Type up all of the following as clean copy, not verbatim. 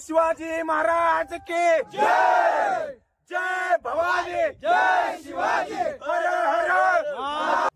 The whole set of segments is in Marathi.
शिवाजी महाराज की जय। जय भवानी, जय शिवाजी, हर हर।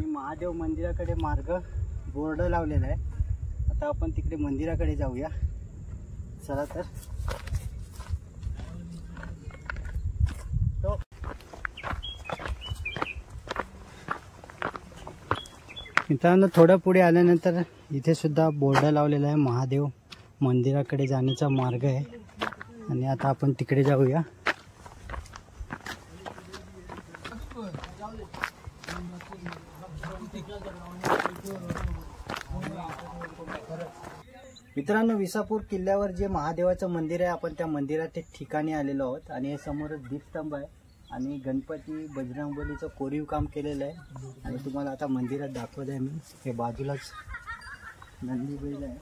महादेव मंदिराकडे मार्ग बोर्ड लावलेला आहे। आता आपण तिकडे मंदिराकडे जाऊया, चला तर। मित्रांनो, थोडं पुढे आल्यानंतर इथे सुद्धा बोर्ड लावलेला आहे, महादेव मंदिराकडे जाण्याचा मार्ग आहे। आणि आता आपण तिकडे जाऊया। मित्रांनो, विसापूर किल्ल्यावर जे महादेवाचं मंदिर आहे, आपण त्या मंदिराच्या ठिकाणी आलेलो आहोत। आणि हे समोरच दीपस्तंभ आहे आणि गणपती बजरंगबलीचं कोरीव काम केलेलं आहे। आणि तुम्हाला आता मंदिरात दाखवत आहे मी। हे बाजूलाच नंदी बैल आहे।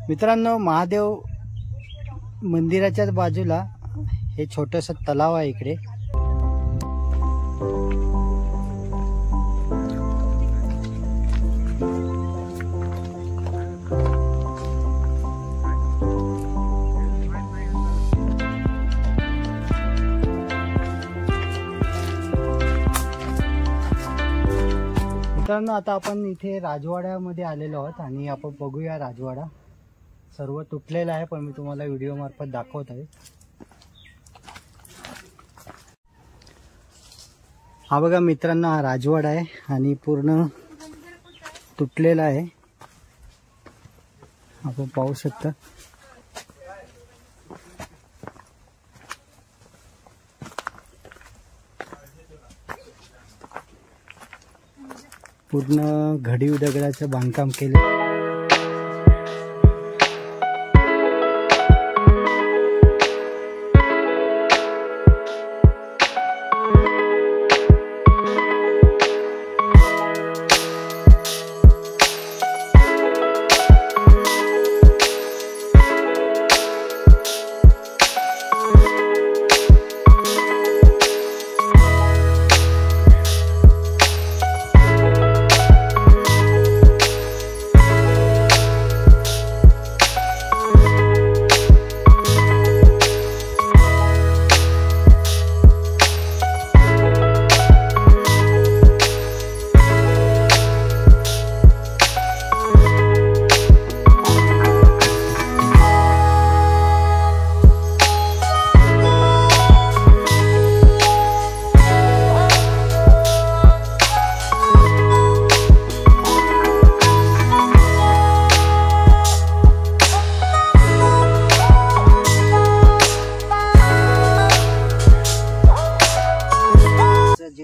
मित्रांनो, महादेव मंदिराच्याच बाजूला हे छोटंसं तलाव आहे इकडे. मित्रांनो, आता आपण इथे राजवाड्यामध्ये आलेलो आहोत आणि आपण बघूया राजवाडा. सर्व तुटलेलं आहे, पण मी तुम्हाला व्हिडिओ मार्फत दाखवत आहे. हा बघा मित्रांनो, हा राजवाडा आहे आणि पूर्ण तुटलेला आहे. आपण पाहू शकता. पूर्ण घडीव दगडाचं बांधकाम केलं.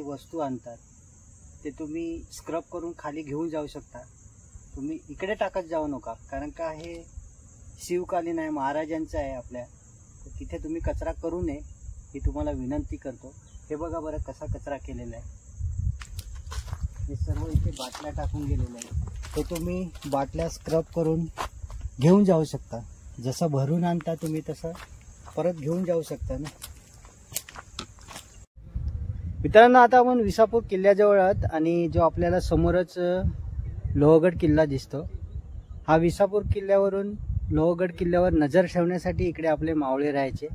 वस्तू आणतात ते तुम्ही स्क्रब करून खाली घेऊन जाऊ शकता. तुम्ही इकडे टाकत जाऊ नका, कारण का हे शिवकालीन आहे, महाराजांचं आहे आपल्या. तिथे तुम्ही कचरा करू नये ही तुम्हाला विनंती करतो. हे बघा बरं कसा कचरा केलेला आहे. हे सर्व इथे बाटल्या टाकून गेलेलं आहे. ते तुम्ही बाटल्या स्क्रब करून घेऊन जाऊ शकता. जसं भरून आणता तुम्ही तसं परत घेऊन जाऊ शकता ना. मित्रांनो, आता आपण विसापूर किल्ल्याजवळ आहोत आणि जो आपल्याला समोरच लोहगड किल्ला दिसतो, हा विसापूर किल्ल्यावरून लोहगड किल्ल्यावर नजर ठेवण्यासाठी इकडे आपले मावळे राहायचे,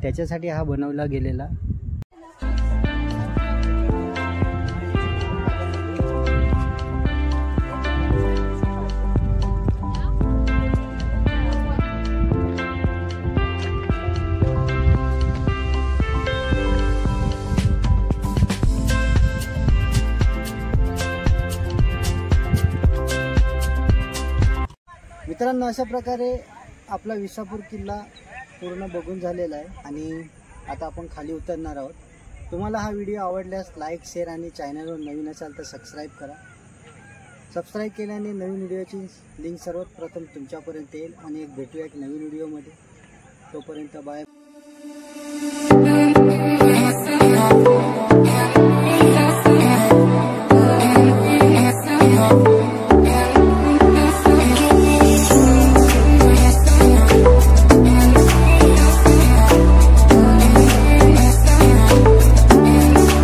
त्याच्यासाठी हा बनवला गेलेला. मित्रांनो, अशा प्रकारे आपला विसापूर किल्ला पूर्ण बघून झालेला आहे आणि आता आपण खाली उतरणार आहोत. तुम्हाला हा व्हिडिओ आवडल्यास लाईक, शेअर आणि चॅनलवर नवीन असाल तर सबस्क्राईब करा. सबस्क्राईब केल्याने नवीन व्हिडिओची लिंक सर्वात प्रथम तुमच्यापर्यंत येईल. आणि भेटूया एक नवीन व्हिडिओमध्ये. तोपर्यंत बाय.